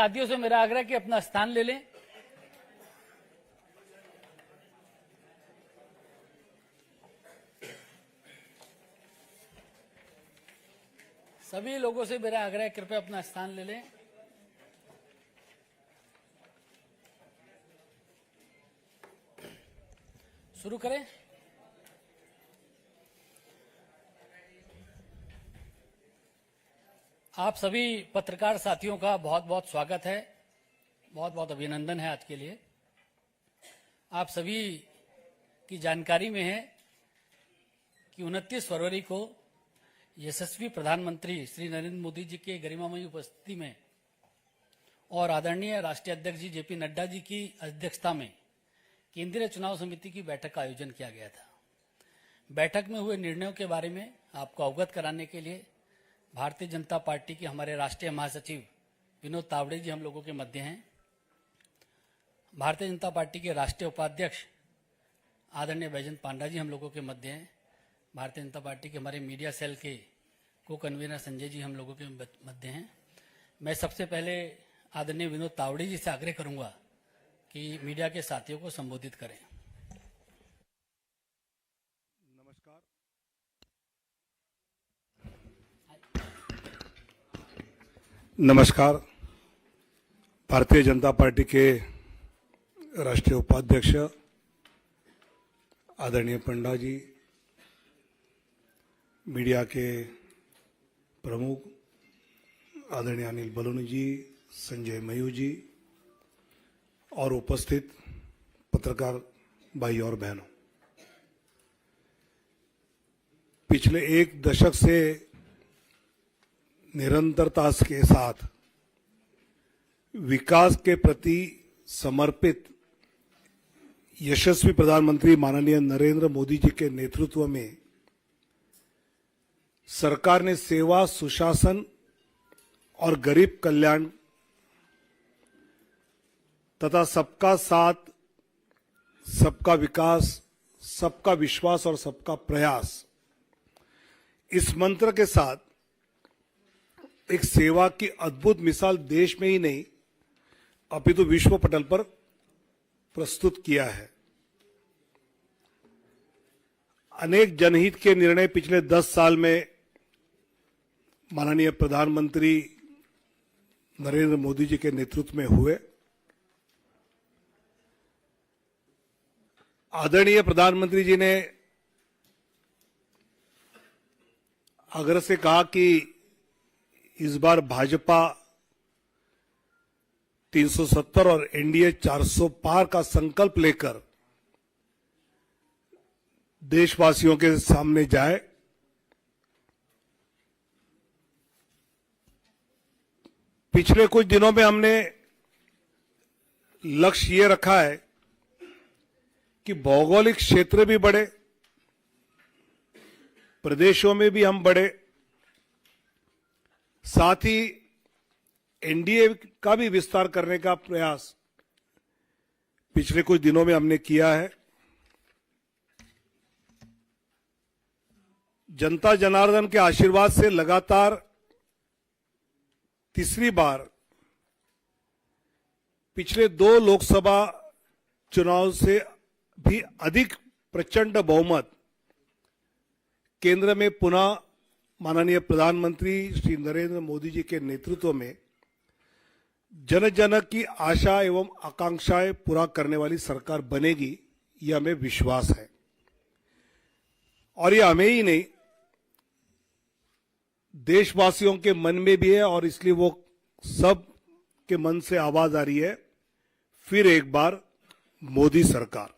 साथियों से मेरा आग्रह कि अपना स्थान ले लें। सभी लोगों से मेरा आग्रह है कृपया अपना स्थान ले लें। शुरू करें। आप सभी पत्रकार साथियों का बहुत बहुत स्वागत है, बहुत बहुत अभिनंदन है आज के लिए। आप सभी की जानकारी में है कि 29 फरवरी को यशस्वी प्रधानमंत्री श्री नरेंद्र मोदी जी के गरिमामयी उपस्थिति में और आदरणीय राष्ट्रीय अध्यक्ष जी जेपी नड्डा जी की अध्यक्षता में केंद्रीय चुनाव समिति की बैठक का आयोजन किया गया था। बैठक में हुए निर्णयों के बारे में आपको अवगत कराने के लिए भारतीय जनता पार्टी के हमारे राष्ट्रीय महासचिव विनोद तावड़े जी हम लोगों के मध्य हैं। भारतीय जनता पार्टी के राष्ट्रीय उपाध्यक्ष आदरणीय बैजयंत पांडा जी हम लोगों के मध्य हैं। भारतीय जनता पार्टी के हमारे मीडिया सेल के को कन्वीनर संजय जी हम लोगों के मध्य हैं। मैं सबसे पहले आदरणीय विनोद तावड़े जी से आग्रह करूंगा कि मीडिया के साथियों को संबोधित करें। नमस्कार। भारतीय जनता पार्टी के राष्ट्रीय उपाध्यक्ष आदरणीय पंडा जी, मीडिया के प्रमुख आदरणीय अनिल बलूनी जी, संजय मयूर जी और उपस्थित पत्रकार भाई और बहनों, पिछले एक दशक से निरंतरता के साथ विकास के प्रति समर्पित यशस्वी प्रधानमंत्री माननीय नरेंद्र मोदी जी के नेतृत्व में सरकार ने सेवा, सुशासन और गरीब कल्याण तथा सबका साथ, सबका विकास, सबका विश्वास और सबका प्रयास, इस मंत्र के साथ एक सेवा की अद्भुत मिसाल देश में ही नहीं अपितु विश्व पटल पर प्रस्तुत किया है। अनेक जनहित के निर्णय पिछले 10 साल में माननीय प्रधानमंत्री नरेंद्र मोदी जी के नेतृत्व में हुए। आदरणीय प्रधानमंत्री जी ने आग्रह से कहा कि इस बार भाजपा 370 और एनडीए 400 पार का संकल्प लेकर देशवासियों के सामने जाए। पिछले कुछ दिनों में हमने लक्ष्य ये रखा है कि भौगोलिक क्षेत्र भी बढ़े, प्रदेशों में भी हम बढ़े, साथ ही एनडीए का भी विस्तार करने का प्रयास पिछले कुछ दिनों में हमने किया है। जनता जनार्दन के आशीर्वाद से लगातार तीसरी बार पिछले 2 लोकसभा चुनाव से भी अधिक प्रचंड बहुमत केंद्र में पुनः माननीय प्रधानमंत्री श्री नरेंद्र मोदी जी के नेतृत्व में जन जन की आशा एवं आकांक्षाएं पूरा करने वाली सरकार बनेगी, यह हमें विश्वास है। और यह हमें ही नहीं, देशवासियों के मन में भी है और इसलिए वो सब के मन से आवाज आ रही है, फिर एक बार मोदी सरकार।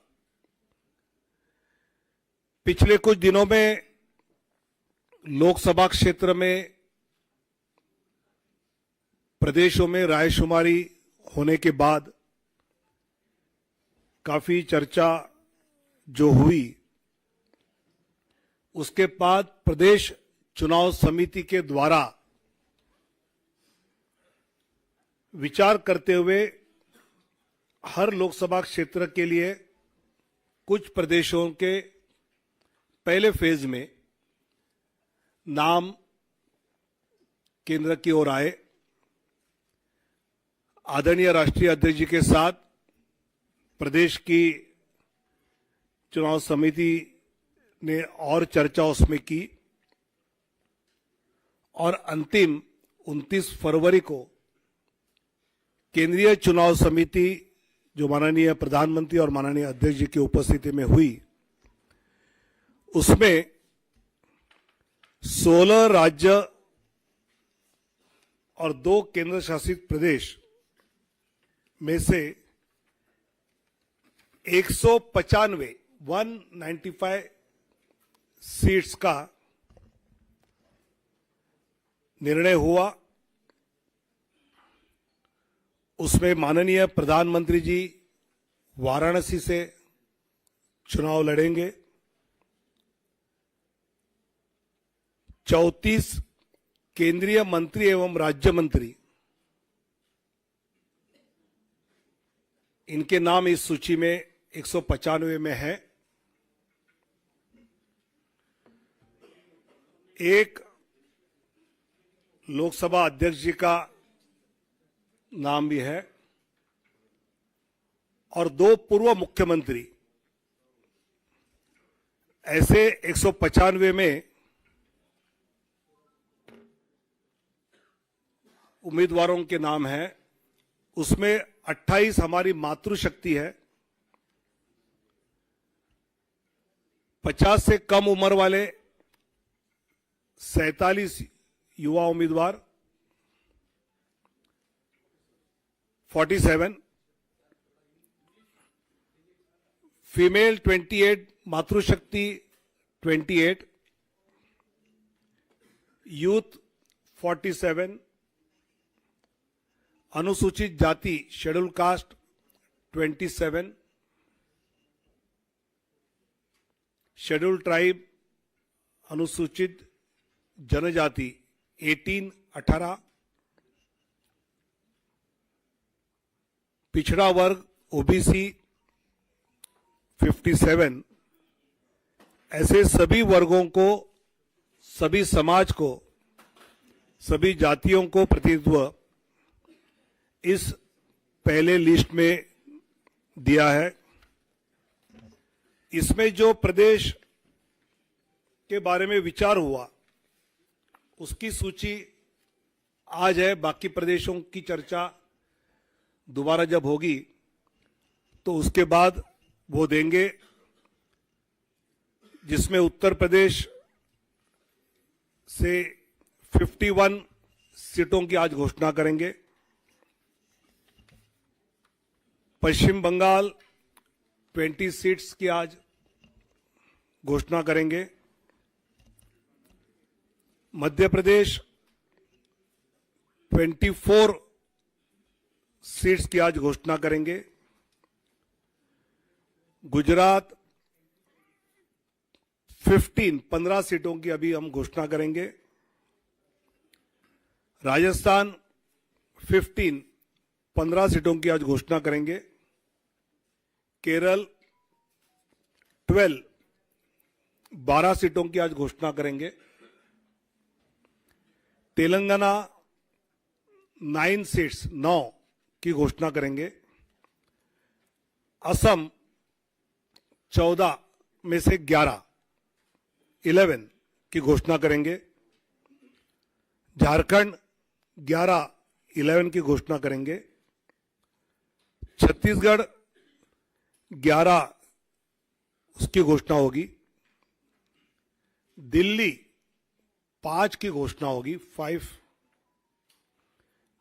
पिछले कुछ दिनों में लोकसभा क्षेत्र में प्रदेशों में रायशुमारी होने के बाद काफी चर्चा जो हुई, उसके बाद प्रदेश चुनाव समिति के द्वारा विचार करते हुए हर लोकसभा क्षेत्र के लिए कुछ प्रदेशों के पहले फेज में नाम केंद्र की ओर आए। आदरणीय राष्ट्रीय अध्यक्ष जी के साथ प्रदेश की चुनाव समिति ने और चर्चा उसमें की और अंतिम 29 फरवरी को केंद्रीय चुनाव समिति जो माननीय प्रधानमंत्री और माननीय अध्यक्ष जी की उपस्थिति में हुई, उसमें 16 राज्य और 2 केंद्र शासित प्रदेश में से 195 सीट्स का निर्णय हुआ। उसमें माननीय प्रधानमंत्री जी वाराणसी से चुनाव लड़ेंगे। 34 केंद्रीय मंत्री एवं राज्य मंत्री, इनके नाम इस सूची में 195 में है। एक लोकसभा अध्यक्ष जी का नाम भी है और 2 पूर्व मुख्यमंत्री। ऐसे 195 में उम्मीदवारों के नाम हैं। उसमें 28 हमारी मातृशक्ति है, 50 से कम उम्र वाले 47 युवा उम्मीदवार, 47 फीमेल 28, मातृशक्ति 28, यूथ 47, अनुसूचित जाति शेड्यूल कास्ट 27, शेड्यूल ट्राइब अनुसूचित जनजाति 18, पिछड़ा वर्ग ओबीसी 57। ऐसे सभी वर्गों को, सभी समाज को, सभी जातियों को प्रतिनिधित्व इस पहले लिस्ट में दिया है। इसमें जो प्रदेश के बारे में विचार हुआ उसकी सूची आज है। बाकी प्रदेशों की चर्चा दोबारा जब होगी तो उसके बाद वो देंगे, जिसमें उत्तर प्रदेश से 51 सीटों की आज घोषणा करेंगे। पश्चिम बंगाल 20 सीट्स की आज घोषणा करेंगे। मध्य प्रदेश 24 सीट्स की आज घोषणा करेंगे। गुजरात 15 सीटों की अभी हम घोषणा करेंगे। राजस्थान 15 सीटों की आज घोषणा करेंगे। केरल 12 सीटों की आज घोषणा करेंगे। तेलंगाना 9 सीट्स 9 की घोषणा करेंगे। असम 14 में से 11 की घोषणा करेंगे। झारखंड 11 की घोषणा करेंगे। छत्तीसगढ़ 11 उसकी घोषणा होगी। दिल्ली 5 की घोषणा होगी, 5।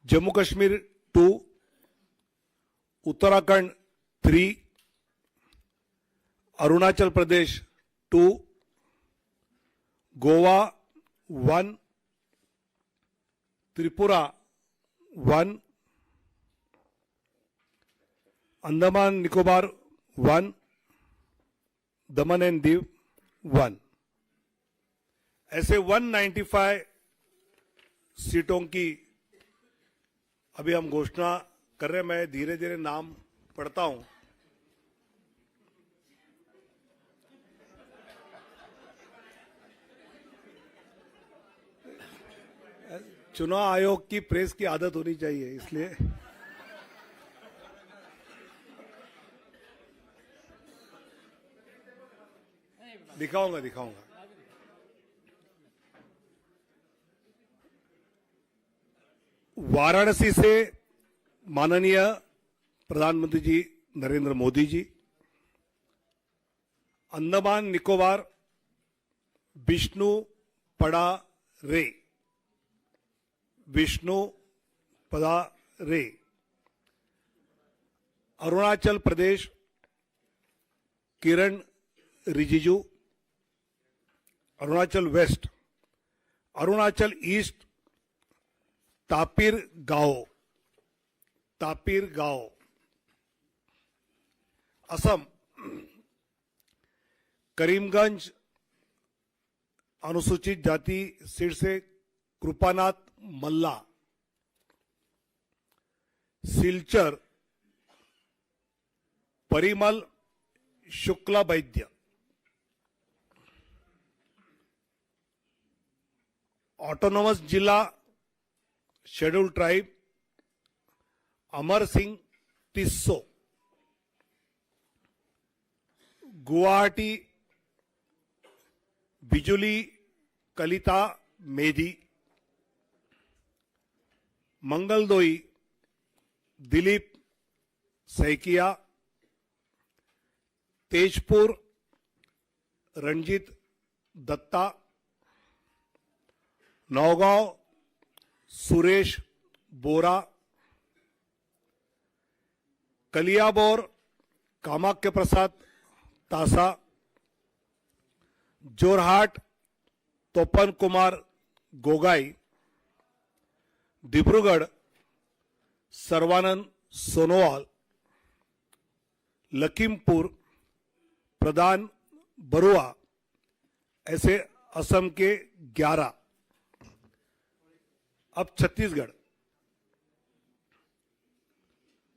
जम्मू कश्मीर 2, उत्तराखंड 3, अरुणाचल प्रदेश 2, गोवा 1, त्रिपुरा 1, अंडमान निकोबार 1, दमन एंड दीव 1। ऐसे 195 सीटों की अभी हम घोषणा कर रहे हैं। मैं धीरे धीरे नाम पढ़ता हूं। चुनाव आयोग की प्रेस की आदत होनी चाहिए, इसलिए दिखाऊंगा। वाराणसी से माननीय प्रधानमंत्री जी नरेंद्र मोदी जी, अंडमान निकोबार विष्णु पड़ा रे, अरुणाचल प्रदेश किरण रिजिजू, अरुणाचल वेस्ट, अरुणाचल ईस्ट तापिर गांव, असम करीमगंज अनुसूचित जाति सीट से कृपानाथ मल्ला, सिलचर परिमल शुक्ला वैद्य, ऑटोनोमस जिला शेड्यूल ट्राइब अमर सिंह टिस्सो, गुवाहाटी बिजुली कलिता मेधी, मंगलदोई दिलीप सैकिया, तेजपुर रणजीत दत्ता, नौगांव सुरेश बोरा, कलियाबोर कामाख्य प्रसाद तासा, जोरहाट तोपन कुमार गोगाई, डिब्रूगढ़ सर्वानंद सोनोवाल, लखीमपुर प्रधान बरुआ, ऐसे असम के 11। अब Chhattisgarh,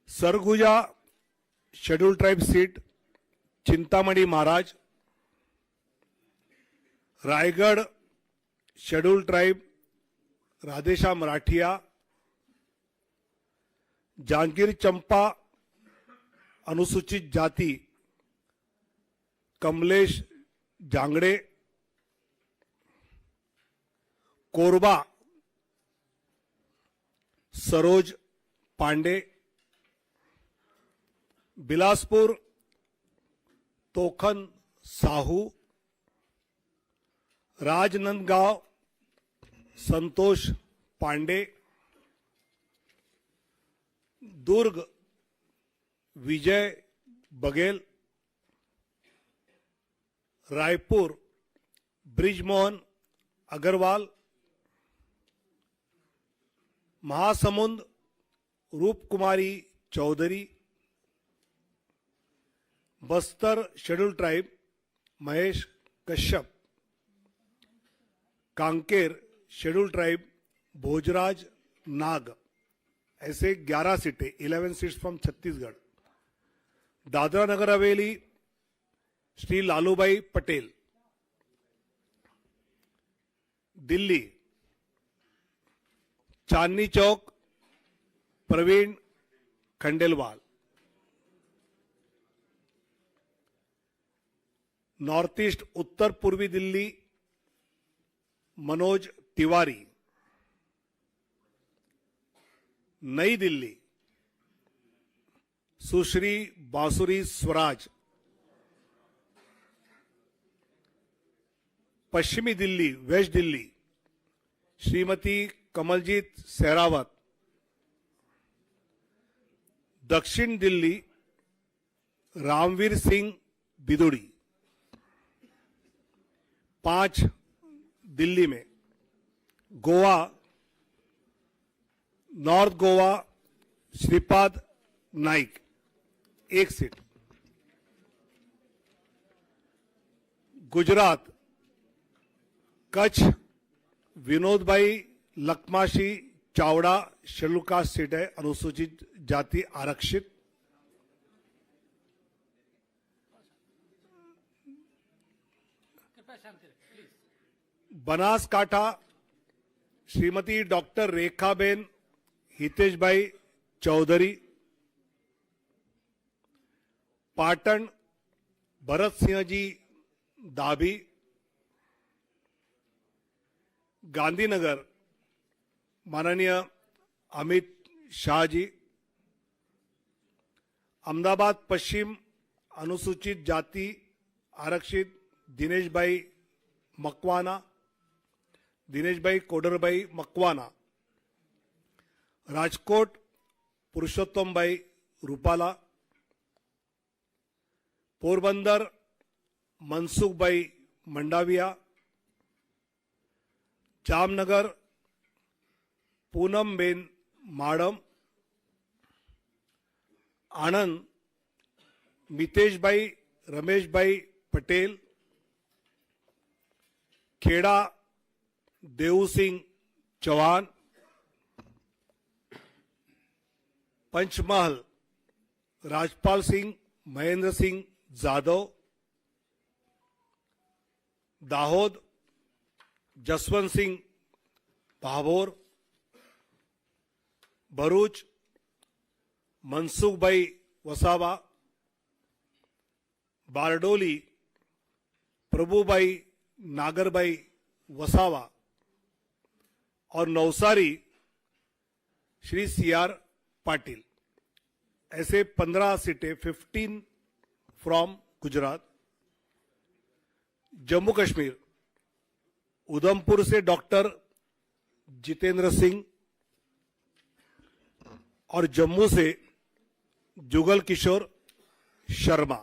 Sarguja schedule tribe seat Chintamani Maharaj, Raigarh schedule tribe Radheshyam Rathiya, Janjgir Champa अनुसूचित जाति Kamlesh Jangde, Korba Saroj Pandey, Bilaspur Tokhan Sahu, Rajnandgaon Santosh Pandey, Durg Vijay Baghel, Raipur Brijmohan Agrawal, Mahasamund Roopkumari Choudhary, Bastar schedule tribe Mahesh Kashyap, Kanker schedule tribe Bhojraj Nag, ऐसे 11 सीटें, 11 seats from Chhattisgarh. Dadra Nagar Haveli Shri Lalubhai Patel, Delhi Chandni Chowk Praveen Khandelwal, north east उत्तर पूर्वी दिल्ली मनोज तिवारी, नई दिल्ली सुश्री बांसुरी स्वराज, पश्चिमी दिल्ली वेस्ट दिल्ली श्रीमती कमलजीत सहरावत, दक्षिण दिल्ली रामवीर सिंह बिदुड़ी, 5 दिल्ली में, गोवा नॉर्थ गोवा श्रीपाद नाइक 1 सीट, गुजरात कच्छ विनोद भाई लखमाशी चावड़ा शेड्यूल कास्ट सीट है, अनुसूचित जाति आरक्षित, बनासकांठा श्रीमती डॉक्टर रेखाबेन हितेश भाई चौधरी, पाटन भरत सिंह जी दाभी, गांधीनगर माननीय अमित शाह जी, अहमदाबाद पश्चिम अनुसूचित जाति आरक्षित दिनेश भाई मकवाना, दिनेश भाई कोडरभाई मकवाना, राजकोट पुरुषोत्तम भाई रूपाला, पोरबंदर मनसुख भाई मंडाविया, जामनगर पूनम बेन माडम, आनंद मितेश भाई रमेश भाई पटेल, खेड़ा देव सिंह चौहान, पंचमहल राजपाल सिंह महेंद्र सिंह जाधव, दाहोद जसवंत सिंह भाभोर, भरूच मनसुख भाई वसावा, बारडोली प्रभुभाई नागरभाई वसावा और नवसारी श्री सीआर पाटिल। ऐसे 15 सीटें 15 फ्रॉम गुजरात। जम्मू कश्मीर उधमपुर से डॉक्टर जितेंद्र सिंह और जम्मू से जुगल किशोर शर्मा।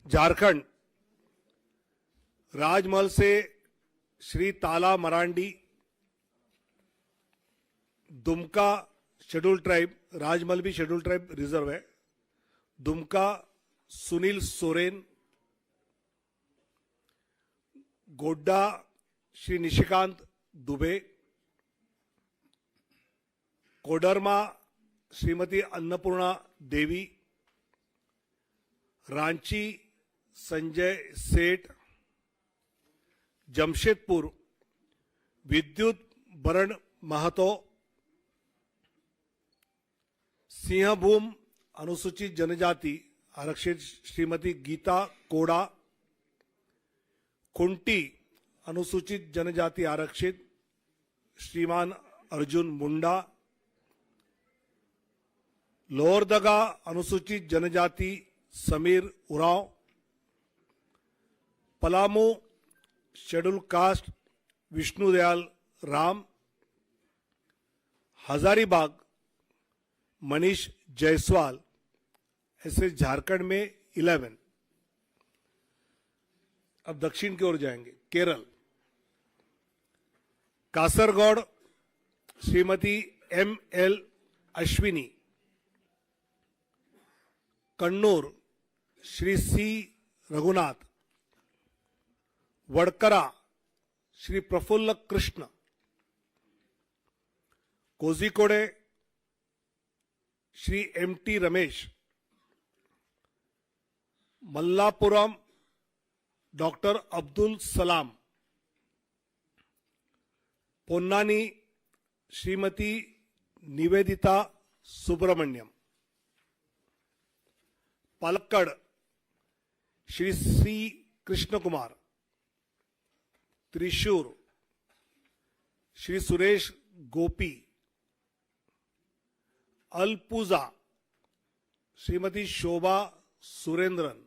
झारखंड राजमहल से श्री ताला मरांडी, दुमका शेड्यूल ट्राइब, राजमहल भी शेड्यूल ट्राइब रिजर्व है, दुमका सुनील सोरेन, गोड्डा श्री निशिकांत दुबे, कोडरमा श्रीमती अन्नपूर्णा देवी, रांची संजय सेठ, जमशेदपुर विद्युत बरण महतो, सिंहभूम अनुसूचित जनजाति आरक्षित श्रीमती गीता कोड़ा, कुंटी अनुसूचित जनजाति आरक्षित श्रीमान अर्जुन मुंडा, लोहरदगा अनुसूचित जनजाति समीर उरांव, पलामू शेड्यूल कास्ट विष्णुदयाल राम, हजारीबाग मनीष जायसवाल। ऐसे झारखंड में 11। अब दक्षिण की ओर जाएंगे। Kerala Kasaragod Shrimati ML. Ashwini, Kannur Shri C Raghunath, Vadakara Shri Praful Krishna, Kozhikode Shri MT. Ramesh, Malappuram doctor Abdul Salam, Ponnani Shrimati Nivedita Subramaniam, Palakkad Shri C Krishna Kumar, Thrissur Shri Suresh Gopi, Alappuzha Shrimati Shobha Surendran,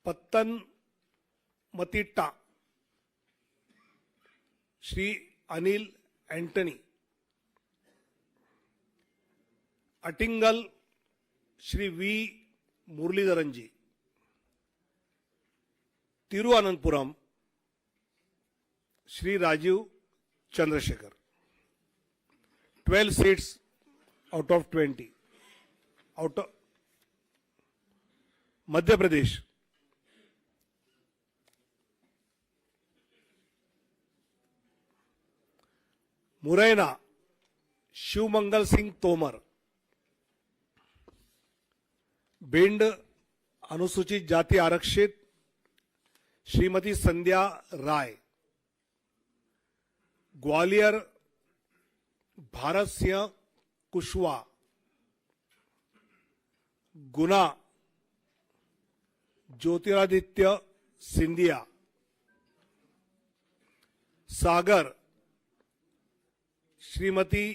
Pathanamthitta Shri Anil Antony, Attingal Shri V Muraleedharan ji, Thiruvananthapuram Shri Rajeev Chandrasekhar. 12 seats out of 20। Out of Madhya Pradesh Morena Shivmangal Singh Tomar, Bhind अनुसूचित जाति आरक्षित श्रीमती संध्या राय, ग्वालियर भारत सिंह कुशवाहा, गुना ज्योतिरादित्य सिंधिया, सागर श्रीमती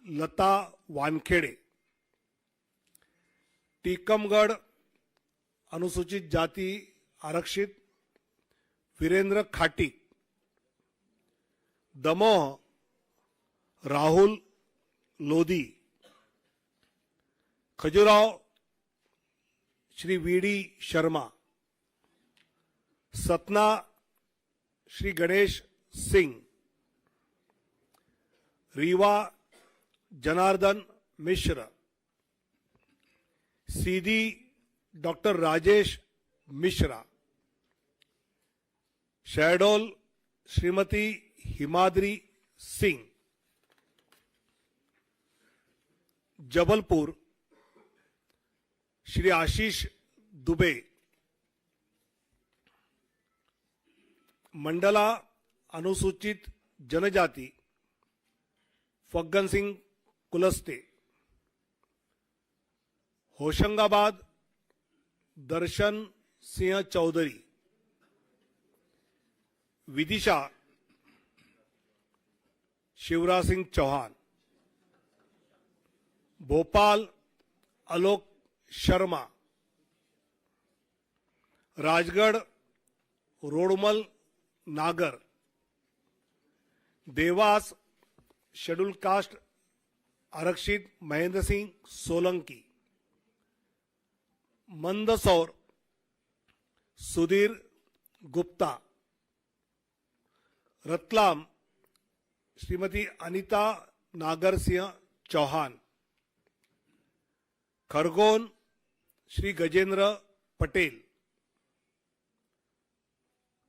लता वानखेड़े, टीकमगढ़ अनुसूचित जाति आरक्षित वीरेंद्र खाटिक, दमोह राहुल लोधी, खजुराहो श्री वीडी शर्मा, सतना श्री गणेश सिंह, रीवा जनार्दन मिश्र, सीधी डॉक्टर राजेश मिश्रा, शहडोल श्रीमती हिमाद्री सिंह, जबलपुर श्री आशीष दुबे, मंडला अनुसूचित जनजाति फग्गन सिंह कुलस्ते, होशंगाबाद दर्शन सिंह चौधरी, विदिशा शिवराज सिंह चौहान, भोपाल आलोक शर्मा, राजगढ़ रोडमल नागर, देवास शेड्यूल कास्ट आरक्षित महेंद्र सिंह सोलंकी, मंदसौर सुधीर गुप्ता, रतलाम श्रीमती अनीता नागर सिंह चौहान, खरगोन श्री गजेंद्र पटेल,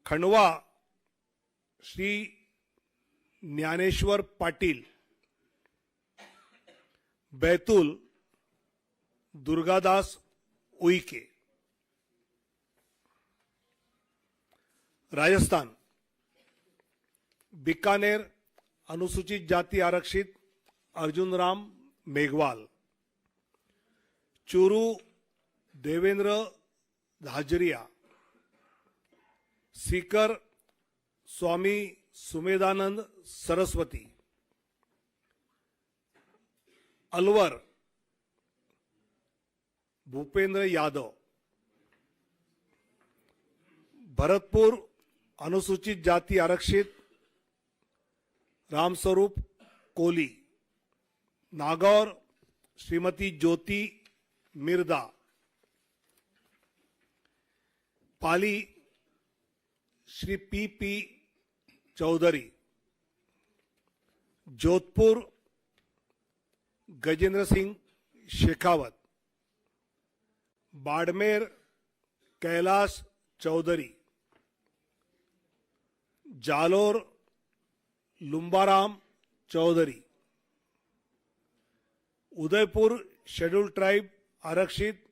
खंडवा श्री ज्ञानेश्वर पाटिल, बैतूल दुर्गादास उइके, राजस्थान बीकानेर अनुसूचित जाति आरक्षित अर्जुन राम मेघवाल, चूरू देवेंद्र धाजरिया, सीकर स्वामी सुमेधानंद सरस्वती, अलवर भूपेंद्र यादव, भरतपुर अनुसूचित जाति आरक्षित Ramswaroop Koli, Nagaur Shrimati Jyoti Mirdha, Pali Shri P Choudhary, Jodhpur Gajendra Singh Shekhawat, Barmer Kailash Choudhary, Jalore Lumbaram Choudhary, Udaipur schedule tribe आरक्षित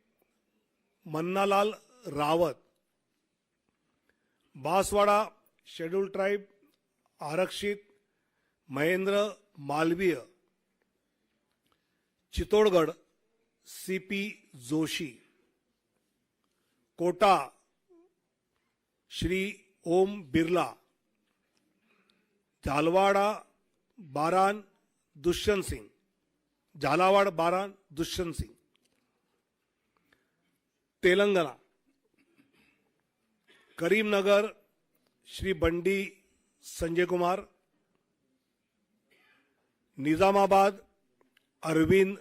मन्नालाल रावत, बांसवाड़ा शेड्यूल ट्राइब आरक्षित Mahendra Malviya, Chittorgarh CP Joshi, Kota Shri Om Birla, Jhalawar Baran Dushyant Singh, Jhalawar Baran Dushyant Singh, Telangana Karimnagar Shri Bandi Sanjay Kumar, Nizamabad Arvind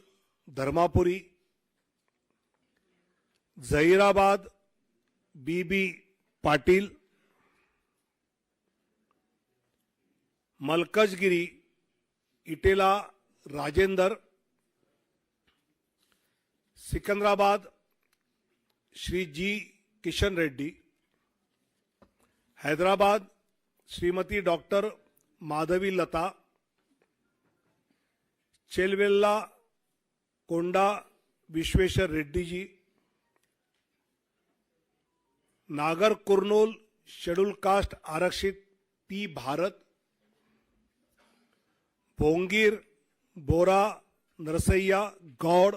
Dharmapuri, Zaheerabad BB Patil, Malkajgiri Etela Rajender, Secunderabad Shri G Kishan Reddy, Hyderabad Shrimati doctor Madhavi लता, चेलवेल्ला कोंडा विश्वेश्वर रेड्डी जी, नागर कुर्नूल शेड्यूल कास्ट आरक्षित पी भारत, भोंगीर बोरा नरसैया गौड़,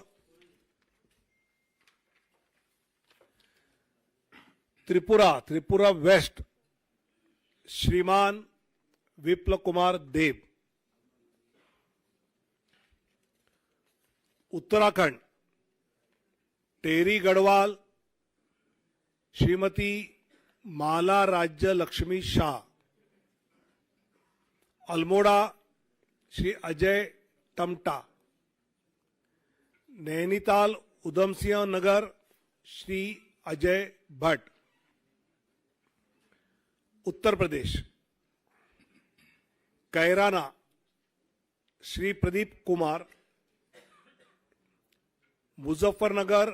त्रिपुरा वेस्ट श्रीमान विप्लव कुमार देव, उत्तराखंड टेरी Garhwal Shrimati Mala Rajya Lakshmi Shah, Almora Shri Ajay Tamta, Nainital Udham Singh Nagar Shri Ajay Bhatt, Uttar Pradesh Kairana Shri Pradeep Kumar, Muzaffarnagar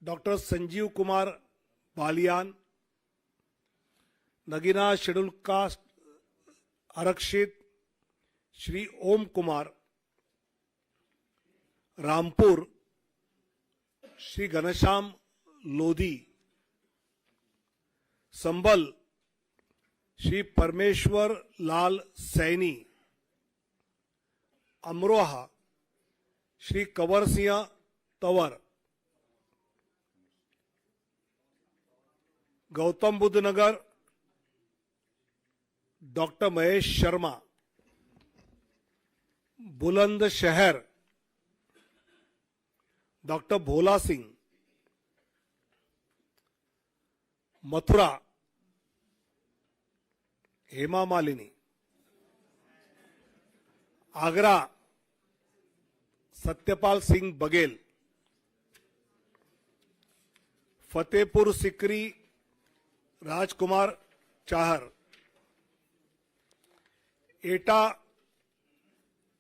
doctor Sanjeev Kumar Balyan, Nagina schedule caste आरक्षित श्री ओम Kumar, Rampur Shri Ghanshyam Lodhi, Sambhal Shri Parmeshwar Lal Saini, Amroha Shri Kanwar Singh Tanwar, Gautam Buddha Nagar doctor Mahesh Sharma, Bulandshahr doctor Bhola Singh, Mathura Hema Malini, Agra Satyapal Singh Baghel, Fatehpur Sikri Rajkumar Chahar, Etah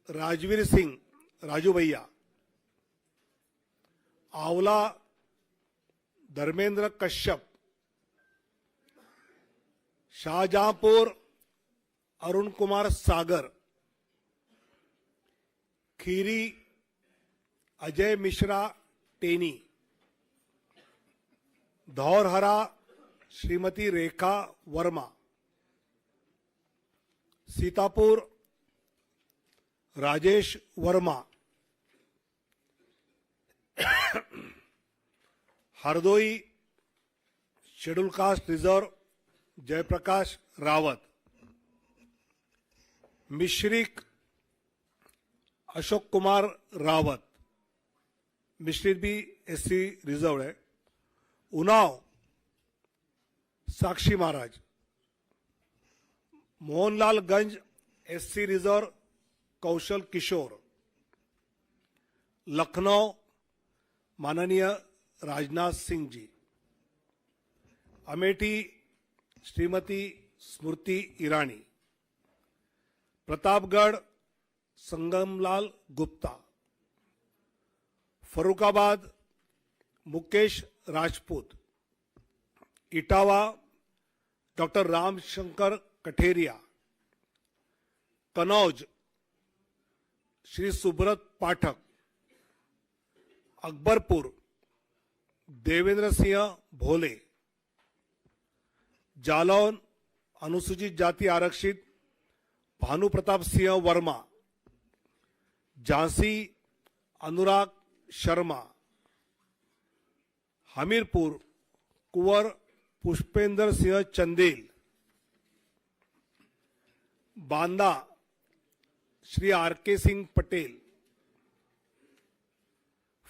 Rajveer Singh Raju Bhaiya, Aonla Dharmendra Kashyap, Shahjahanpur Arun Kumar Sagar, Kheri Ajay Mishra Teni, Dhaurahra Shrimati Rekha Verma, Sitapur Rajesh Verma, Hardoi schedule caste reserve Jaiprakash Rawat, Misrikh Ashok Kumar Rawat, Misrikh भी एससी रिजर्व है, उन्नाव साक्षी महाराज, मोहनलालगंज एससी रिजर्व कौशल किशोर, लखनऊ माननीय राजनाथ सिंह जी, अमेठी श्रीमती स्मृति ईरानी, प्रतापगढ़ संगमलाल गुप्ता, फरुखाबाद मुकेश राजपूत, इटावा डॉक्टर रामशंकर कठेरिया, कनौज श्री सुब्रत पाठक, अकबरपुर देवेंद्र सिंह भोले, जालौन अनुसूचित जाति आरक्षित भानु प्रताप सिंह वर्मा, झांसी अनुराग शर्मा, हमीरपुर कुंवर Pushpendra Singh Chandel, Banda Shri R K. Singh Patel,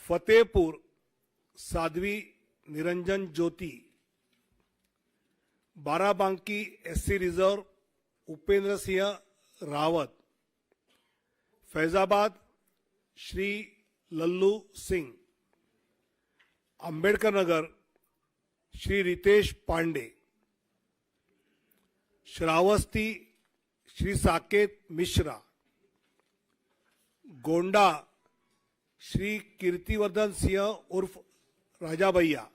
Fatehpur Sadhvi Niranjan Jyoti, Barabanki SC reserve Upendra Singh Rawat, Faizabad Shri Lallu Singh, Ambedkar Nagar Shri Ritesh Pandey, Shravasti Shri Saket Mishra, Gonda Shri Kirtivardhan Singh उर्फ राजा भैया,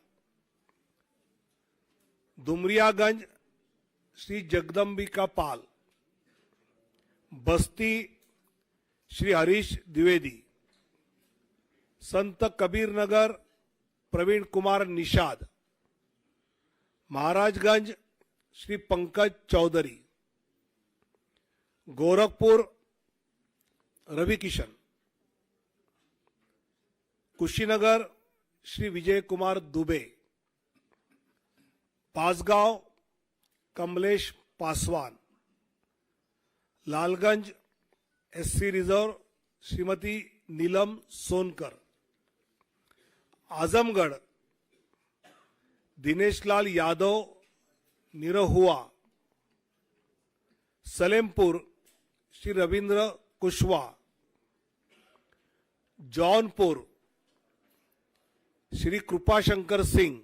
दुमरियागंज श्री जगदम्बिका पाल, बस्ती Shri Harish Dwivedi, Sant Kabir Nagar Praveen Kumar Nishad, Maharajganj Shri Pankaj Chaudhary, Gorakhpur Ravi Kishan, Kushinagar Shri Vijay Kumar Dubey, Bansgaon Kamlesh Paswan, Lalganj SC reserve Shrimati Neelam Sonkar, Azamgarh Dineshlal Yadav Nirahua, Salempur Shri Ravindra Kushwaha, Jaunpur Shri Kripashankar Singh,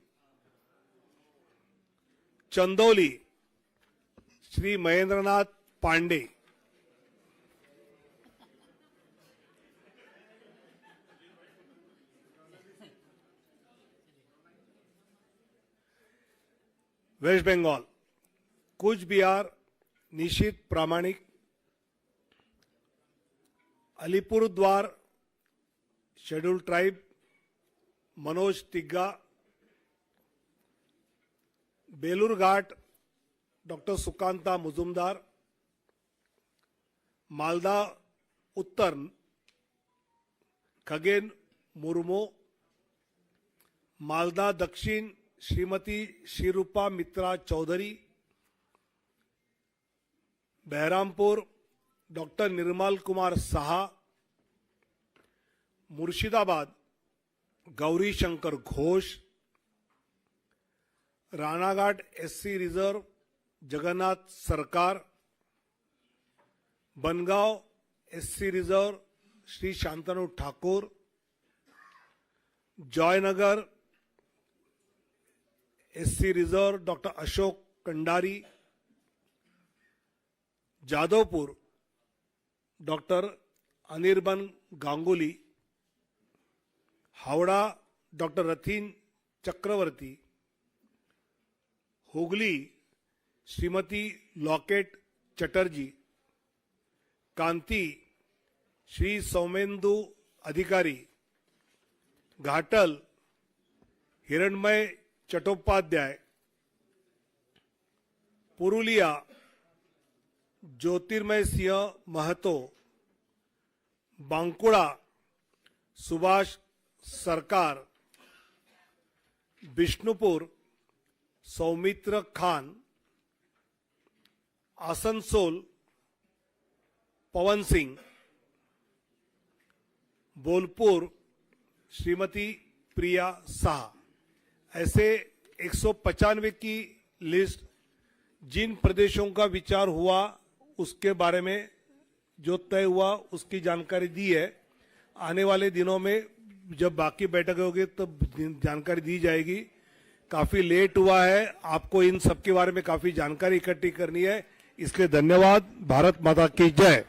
Chandauli Shri Mahendranath Pandey, west Bengal Cooch Behar Nisith Pramanik, Alipurduar scheduled tribe Manoj Tigga, Balurghat doctor Sukanta Majumdar, Malda Uttar Khagen Murmu, Malda Dakshin Shrimati Shrirupa मित्रा Chaudhary, Baharampur doctor Nirmal Kumar Saha, Murshidabad Gouri Shankar Ghosh, Ranaghat SC reserve Jagannath Sarkar, Bangaon SC reserve Shri Shantanu Thakur, Joynagar SC reserve doctor Ashok Kandari, Jadavpur doctor Anirban Ganguly, Howrah doctor Rathin Chakraborty, Hooghly Shrimati Locket Chatterjee, Kanthi Shri Soumendu Adhikari, Ghatal हिरणमय चट्टोपाध्याय, पुरुलिया ज्योतिर्मय सिंह महतो, बांकुड़ा सुभाष सरकार, बिष्णुपुर सौमित्र खान, आसनसोल पवन सिंह, बोलपुर श्रीमती प्रिया साहा। ऐसे 195 की लिस्ट जिन प्रदेशों का विचार हुआ उसके बारे में जो तय हुआ उसकी जानकारी दी है। आने वाले दिनों में जब बाकी बैठक होगी तब जानकारी दी जाएगी। काफी लेट हुआ है, आपको इन सब के बारे में काफी जानकारी इकट्ठी करनी है, इसलिए धन्यवाद। भारत माता की जय।